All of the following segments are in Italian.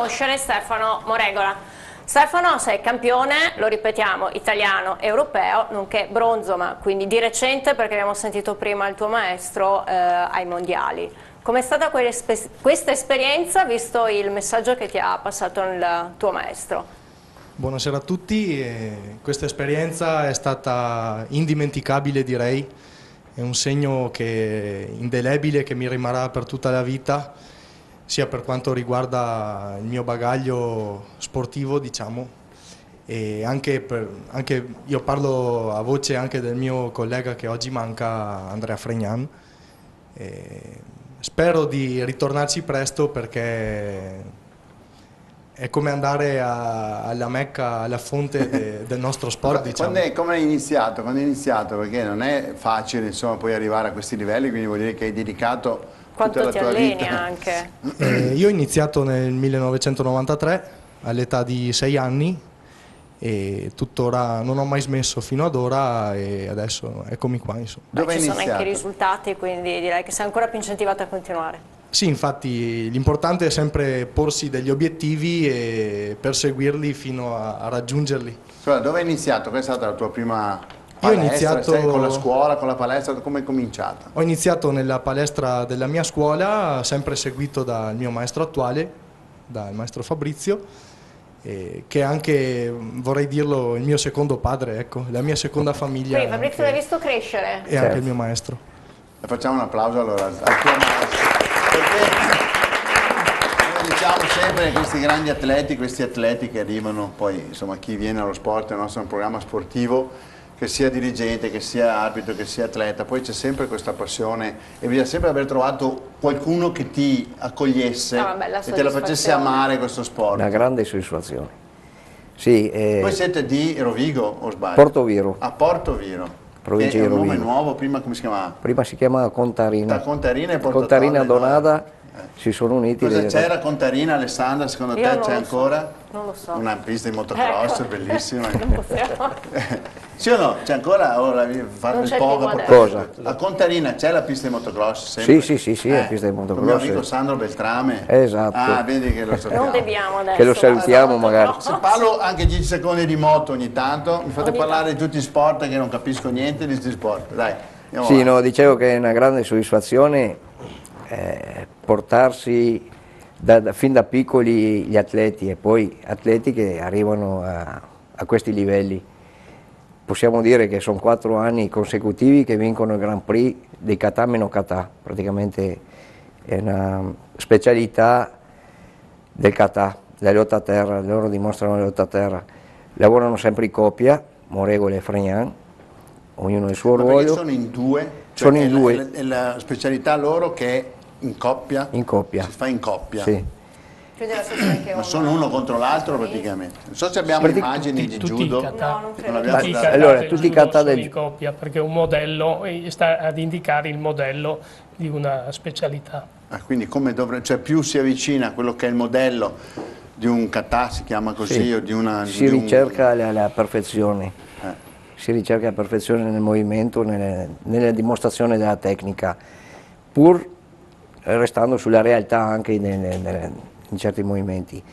conoscere Stefano Moregola. Stefano, sei campione, lo ripetiamo, italiano, europeo, nonché bronzo, ma quindi di recente, perché abbiamo sentito prima il tuo maestro, ai mondiali. Com'è stata questa esperienza, visto il messaggio che ti ha passato il tuo maestro? Buonasera a tutti, questa esperienza è stata indimenticabile, direi, è un segno indelebile che mi rimarrà per tutta la vita, sia per quanto riguarda il mio bagaglio sportivo, diciamo, e anche io parlo a voce anche del mio collega che oggi manca, Andrea Fregnan. Spero di ritornarci presto perché è come andare alla Mecca, alla fonte del nostro sport, diciamo. Come hai iniziato? Quando hai iniziato? Perché non è facile, insomma, poi arrivare a questi livelli, quindi vuol dire che hai dedicato tutta la tua vita. Quanto ti alleni anche? Io ho iniziato nel 1993, all'età di 6 anni, e tuttora non ho mai smesso fino ad ora e adesso eccomi qua, insomma. Ci sono anche i risultati, quindi direi che sei ancora più incentivato a continuare. Sì, infatti l'importante è sempre porsi degli obiettivi e perseguirli fino a raggiungerli. Dove hai iniziato? Qual è stata la tua prima palestra? Con la scuola, con la palestra, come hai cominciato? Ho iniziato nella palestra della mia scuola, sempre seguito dal mio maestro attuale, dal maestro Fabrizio, che è anche, vorrei dirlo, il mio secondo padre, ecco, la mia seconda famiglia. Quindi Fabrizio l'hai visto crescere? E anche il mio maestro. E facciamo un applauso allora al tuo maestro. Perché noi diciamo sempre che questi grandi atleti, questi atleti che arrivano, poi insomma chi viene allo sport, è il nostro programma sportivo, che sia dirigente, che sia arbitro, che sia atleta, poi c'è sempre questa passione e bisogna sempre aver trovato qualcuno che ti accogliesse e te la facesse amare questo sport. Una grande soddisfazione. Sì, voi siete di Rovigo o sbaglio? Portoviro. A Portoviro. Provincia di Rovigo. È un nome nuovo, prima come si chiamava? Prima si chiamava Contarina. Contarina e Porto Contarina Donada si sono uniti. Cosa c'era Contarina, Alessandra, secondo te c'è ancora? Non lo so. Una pista di motocross, ecco. Bellissima. Non possiamo. Sì o no? C'è ancora? Ora fate il poco. Cosa? A Contarina c'è la pista di motocross? Sì, la pista di motocross. Il mio amico Sandro Beltrame. Esatto. Ah, vedi che lo sappiamo. Non beviamo adesso. Che lo salutiamo magari. Se parlo anche 10 secondi di moto ogni tanto, mi fate parlare di tutti gli sport che non capisco niente di questi sport. Dai. Sì, no, dicevo che è una grande soddisfazione portarsi fin da piccoli gli atleti e poi atleti che arrivano a questi livelli. Possiamo dire che sono 4 anni consecutivi che vincono il Grand Prix dei kata meno kata, praticamente è una specialità del kata, della lotta a terra, loro dimostrano la lotta a terra, lavorano sempre in coppia, Moregola e Fregnan, ognuno il suo ruolo. Perché sono in due? Cioè sono in due. È la specialità loro che è in coppia? In coppia. Si fa in coppia? Sì. Ma sono uno contro l'altro praticamente. Non so se abbiamo immagini di judo. Tutti i kata sono in coppia, perché un modello sta ad indicare il modello di una specialità. Quindi come cioè più si avvicina a quello che è il modello di un kata, si chiama così, sì. O di una... Si ricerca la perfezione. Si ricerca la perfezione nel movimento, nella dimostrazione della tecnica, pur restando sulla realtà anche in certi movimenti.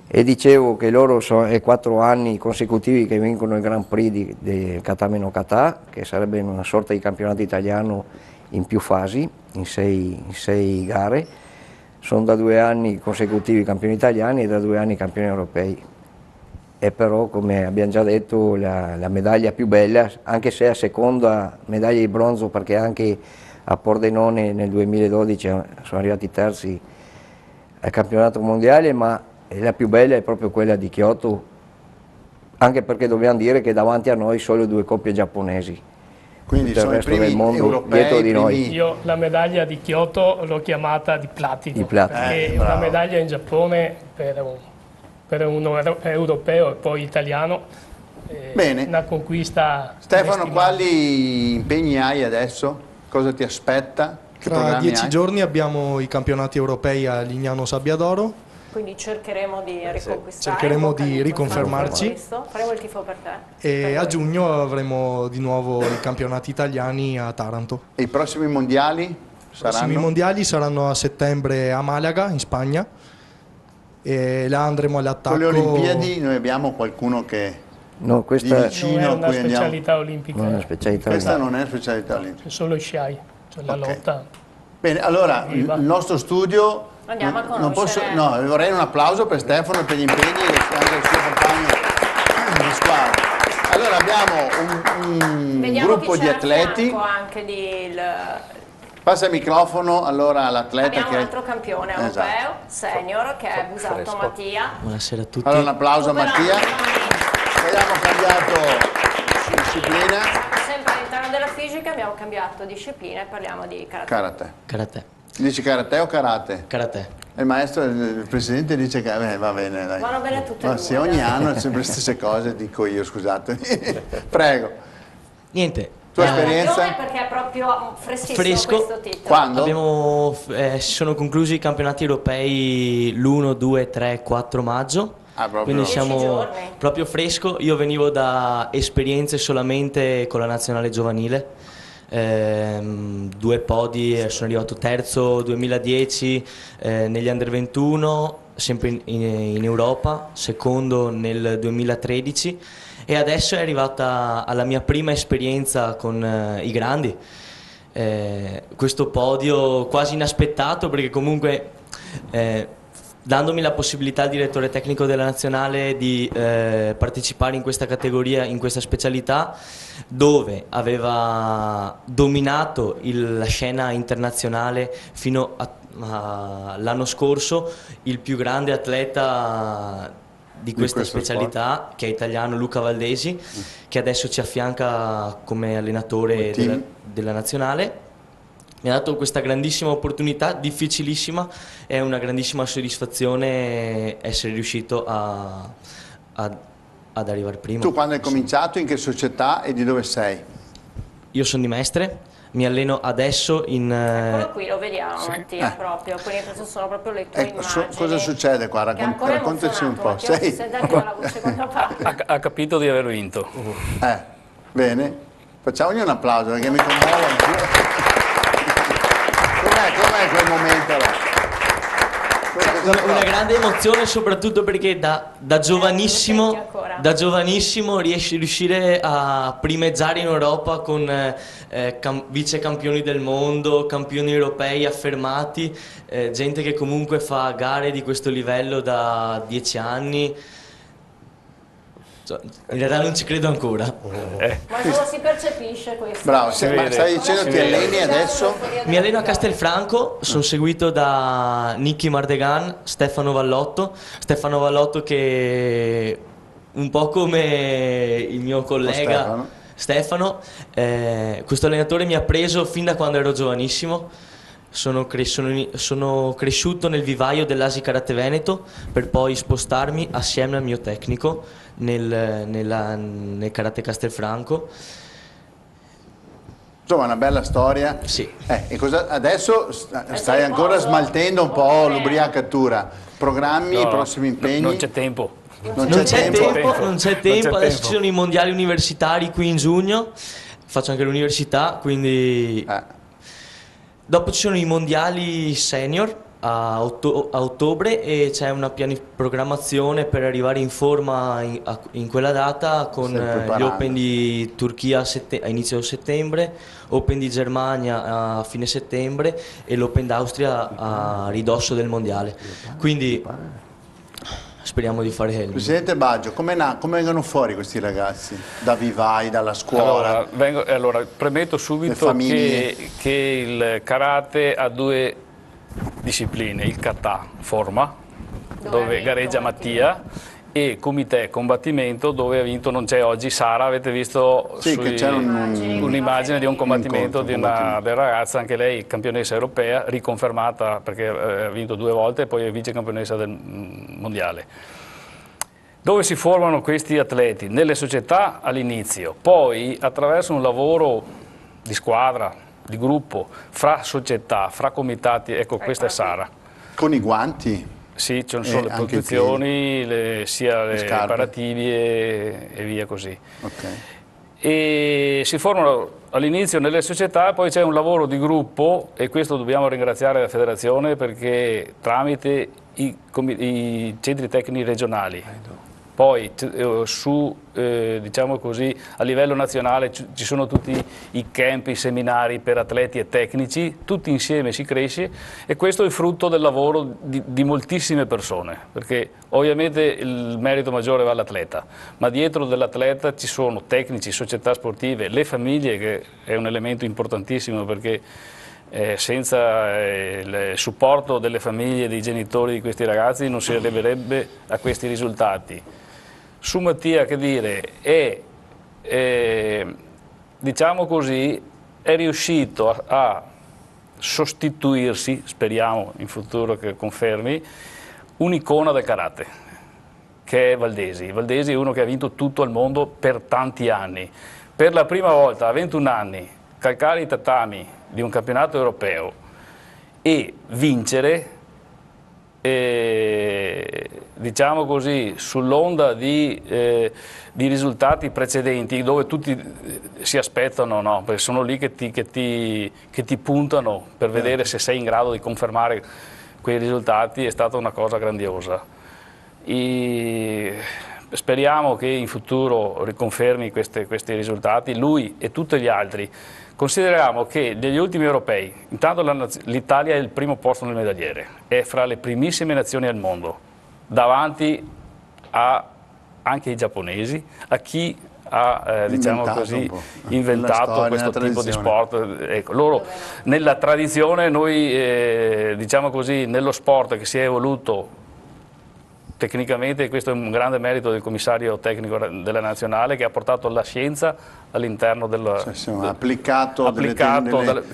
E dicevo che loro sono 4 anni consecutivi che vincono il Grand Prix di kata meno kata, che sarebbe una sorta di campionato italiano in più fasi, in 6 gare. Sono da 2 anni consecutivi campioni italiani e da 2 anni campioni europei. E però, come abbiamo già detto, la medaglia più bella, anche se è la seconda medaglia di bronzo, perché anche a Pordenone nel 2012 sono arrivati terzi al campionato mondiale, ma la più bella è proprio quella di Kyoto, anche perché dobbiamo dire che davanti a noi solo 2 coppie giapponesi. Quindi tutto sono il resto i primi del mondo europei, dietro di noi. Io la medaglia di Kyoto l'ho chiamata di platino, perché una medaglia in Giappone per uno europeo e poi italiano Bene. Una conquista. Stefano, quali impegni hai adesso? Cosa ti aspetta? Tra 10 giorni abbiamo i campionati europei a Lignano Sabbiadoro. Quindi cercheremo di riconquistare. Cercheremo di riconfermarci. Faremo il tifo per te. E a giugno avremo di nuovo i campionati italiani a Taranto. E i prossimi mondiali saranno? I prossimi mondiali saranno a settembre a Malaga, in Spagna. e là andremo all'attacco. Con le Olimpiadi noi abbiamo qualcuno che No, questa vicino non è a una cui andiamo. specialità olimpica. non è una specialità. Questa non è specialità olimpica. È solo sci, cioè la Ok. lotta. Bene, allora il nostro studio Andiamo a non posso, conoscere. no, vorrei un applauso per Stefano e per gli impegni e anche il suo compagno di squadra. Allora abbiamo un Vediamo gruppo chi di c'è a atleti. fianco anche di Passa il microfono allora all'atleta abbiamo che un altro campione europeo Esatto. senior che è Busato Mattia. Buonasera a tutti. Allora un applauso a Mattia. Abbiamo cambiato disciplina. Siamo sempre all'interno della fisica, abbiamo cambiato disciplina e parliamo di karate. Karate. Dici karate o karate? Karate. E il maestro, il presidente dice che va bene, dai. Vanno bene tutte e Ma due, sì, ogni dai. anno è sempre le stesse cose, dico io, scusate. Prego. Niente. Tua Campione esperienza? perché è proprio freschissimo Fresco. questo titolo. Quando? Si sono conclusi i campionati europei l'1, 2, 3, 4 maggio. Ah, proprio. Quindi 10 siamo giorni. proprio fresco. Io venivo da esperienze solamente con la nazionale giovanile. 2 podi, sono arrivato terzo 2010 negli Under 21, sempre in Europa, secondo nel 2013 e adesso è arrivata alla mia prima esperienza con i grandi. Questo podio quasi inaspettato perché comunque dandomi la possibilità al direttore tecnico della nazionale di partecipare in questa categoria, in questa specialità, dove aveva dominato la scena internazionale fino all'anno scorso il più grande atleta di questa questo specialità, che è italiano, Luca Valdesi, che adesso ci affianca come allenatore team. della nazionale. Mi ha dato questa grandissima opportunità, difficilissima, è una grandissima soddisfazione essere riuscito ad arrivare primo. Tu quando hai cominciato, in che società e di dove sei? Io sono di Mestre, mi alleno adesso in... Eccolo qui, lo vediamo Mattia proprio, quindi queste sono proprio le tue immagini. Cosa succede qua? Che è ancora Raccontaci un po'. emozionato, Mattia, si sente anche dalla voce quando parla. Ha capito di aver vinto. Bene. Facciamogli un applauso perché mi commuovo anch'io. Com'è quel momento là? Una grande emozione soprattutto perché da giovanissimo riuscire a primeggiare in Europa con vice campioni del mondo, campioni europei affermati, gente che comunque fa gare di questo livello da 10 anni. In realtà non ci credo ancora. Ma solo si percepisce questo. Bravo, vede, stai dicendo ti alleni adesso? Mi alleno a Castelfranco, sono seguito da Nicky Mardegan, Stefano Vallotto che un po' come il mio collega Stefano, questo allenatore mi ha preso fin da quando ero giovanissimo. Sono cresciuto nel vivaio dell'Asi Karate Veneto per poi spostarmi assieme al mio tecnico nel Karate Castelfranco. Insomma, una bella storia. Sì. E adesso stai ancora smaltendo un po' l'ubriacatura. Programmi, i prossimi impegni? Non c'è tempo. Non c'è tempo, adesso ci sono i mondiali universitari qui in giugno, faccio anche l'università, quindi... Dopo ci sono i mondiali senior a ottobre e c'è una programmazione per arrivare in forma in quella data con gli Open di Turchia a inizio settembre, Open di Germania a fine settembre e l'Open d'Austria a ridosso del mondiale. Quindi speriamo di fare il... Presidente Baggio, come vengono fuori questi ragazzi? Da vivai, dalla scuola? Allora premetto subito che il karate ha 2 discipline, il kata forma, dove gareggia Mattia, e comité combattimento, dove ha vinto, non c'è oggi Sara, avete visto che c'è un'immagine di un combattimento incontro, della ragazza, anche lei campionessa europea, riconfermata perché ha vinto 2 volte e poi è vice campionessa del mondiale. Dove si formano questi atleti? Nelle società all'inizio, poi attraverso un lavoro di squadra, di gruppo, fra società, fra comitati, ecco questa è Sara. Con i guanti? Sì, ci sono le protezioni, sia le parativi e via così. Okay. E si formano all'inizio nelle società, poi c'è un lavoro di gruppo e questo dobbiamo ringraziare la federazione perché tramite i centri tecnici regionali, poi diciamo così, a livello nazionale ci sono tutti i camp, i seminari per atleti e tecnici, tutti insieme si cresce e questo è il frutto del lavoro di moltissime persone, perché ovviamente il merito maggiore va all'atleta, ma dietro dell'atleta ci sono tecnici, società sportive, le famiglie, che è un elemento importantissimo perché senza il supporto delle famiglie e dei genitori di questi ragazzi non si arriverebbe a questi risultati. Su Mattia, che dire, diciamo così, è riuscito a sostituirsi, speriamo in futuro che confermi, un'icona del karate, che è Valdesi. Valdesi è uno che ha vinto tutto al mondo per tanti anni. Per la prima volta, a 21 anni, calcare i tatami di un campionato europeo e vincere, diciamo così, sull'onda di risultati precedenti dove tutti si aspettano, no? Perché sono lì che ti puntano per vedere se sei in grado di confermare quei risultati, è stata una cosa grandiosa. Speriamo che in futuro riconfermi questi risultati, lui e tutti gli altri. Consideriamo che negli ultimi europei, intanto l'Italia è il primo posto nel medagliere, è fra le primissime nazioni al mondo, davanti anche ai giapponesi, a chi ha diciamo così, inventato questo tipo di sport. Ecco, loro nella tradizione, noi diciamo così, nello sport che si è evoluto tecnicamente, questo è un grande merito del commissario tecnico della nazionale che ha portato la scienza all'interno del applicato delle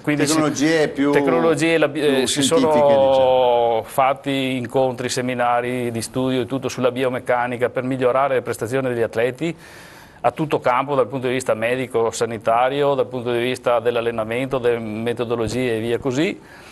tecnologie più si sono diciamo fatti incontri, seminari di studio e tutto sulla biomeccanica per migliorare le prestazioni degli atleti a tutto campo, dal punto di vista medico, sanitario, dal punto di vista dell'allenamento, delle metodologie e via così.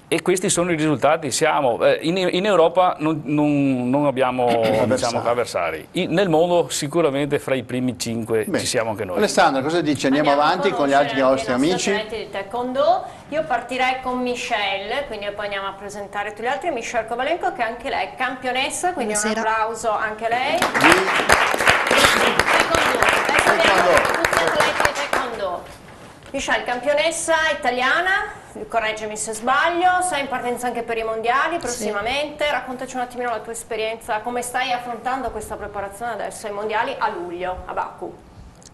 E questi sono i risultati. Siamo in Europa non abbiamo diciamo, avversari. Nel mondo sicuramente fra i primi 5 ci siamo anche noi. Alessandra, cosa dici? Andiamo avanti con gli altri nostri amici? Di taekwondo. Io partirei con Michelle, quindi poi andiamo a presentare tutti gli altri. Michelle Kovalenko, che anche lei è campionessa, quindi un applauso anche a lei. Taekwondo. Michelle, campionessa italiana, correggimi se sbaglio, sei in partenza anche per i mondiali prossimamente, sì. Raccontaci un attimino la tua esperienza, come stai affrontando questa preparazione adesso ai mondiali a luglio, a Baku?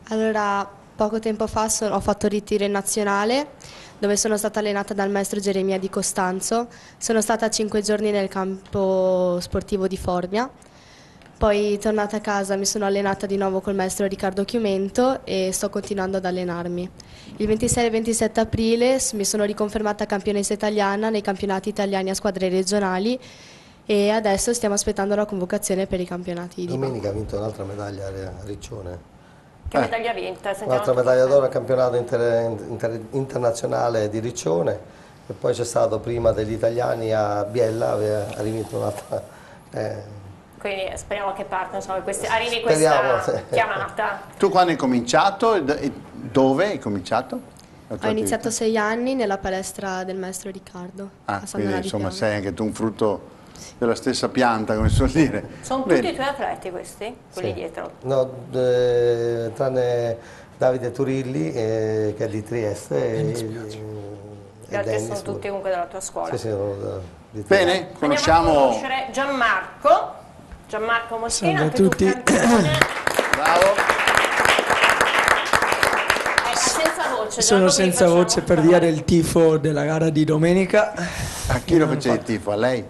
Allora, poco tempo fa ho fatto ritiro in nazionale, dove sono stata allenata dal maestro Geremia Di Costanzo, sono stata 5 giorni nel campo sportivo di Formia. Poi tornata a casa mi sono allenata di nuovo col maestro Riccardo Chiumento e sto continuando ad allenarmi. Il 26 e 27 aprile mi sono riconfermata campionessa italiana nei campionati italiani a squadre regionali e adesso stiamo aspettando la convocazione per i campionati. Domenica ha vinto un'altra medaglia a Riccione. Che medaglia ha vinta? Un'altra medaglia d'oro al campionato internazionale di Riccione e poi c'è stato prima degli italiani a Biella, ha rivinto un'altra... Quindi speriamo che parte, insomma, arrivi questa chiamata. Tu quando hai cominciato? Dove hai cominciato? Ho iniziato 6 anni nella palestra del maestro Riccardo. Quindi insomma sei anche tu un frutto della stessa pianta, come si suol dire. Sono tutti i tuoi atleti questi? Quelli dietro? No, tranne Davide Turilli che è di Trieste. Gli altri sono tutti comunque della tua scuola? Sì, di Bene, conosciamo... Andiamo a conoscere Gianmarco Moschina. Salve a tutti. Bravo. Senza voce. Sono senza voce per dire il tifo della gara di domenica. A chi lo facevi il tifo? A lei?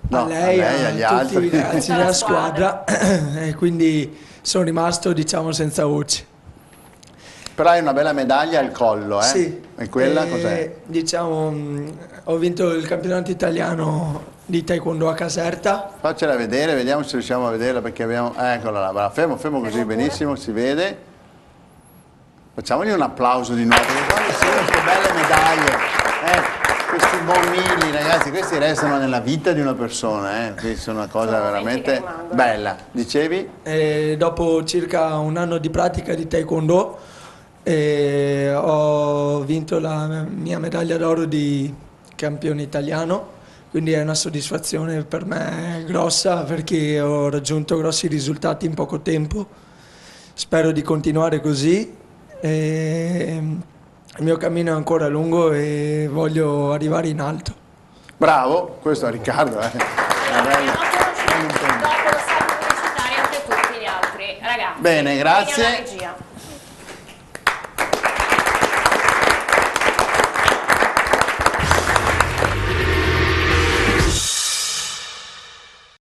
No, a lei, agli tutti altri. I ragazzi della squadra. E quindi sono rimasto, diciamo, senza voce. Però hai una bella medaglia al collo, eh? Sì. E quella cos'è? Diciamo, ho vinto il campionato italiano di taekwondo a Caserta. Faccela vedere, vediamo se riusciamo a vederla perché abbiamo... Eccola là, fermo così, benissimo, si vede. Facciamogli un applauso di nuovo, perché quando si vedono queste belle medaglie, questi bommini, ragazzi, questi restano nella vita di una persona, questi sono una cosa veramente bella. Dicevi? Dopo circa un anno di pratica di taekwondo e ho vinto la mia medaglia d'oro di campione italiano, quindi è una soddisfazione per me grossa perché ho raggiunto grossi risultati in poco tempo. Spero di continuare così. Il mio cammino è ancora lungo e voglio arrivare in alto. Bravo, questo è Riccardo. Abbiamo conosciuto dopo lo stato pubblicitario anche tutti gli altri ragazzi. Bene, grazie.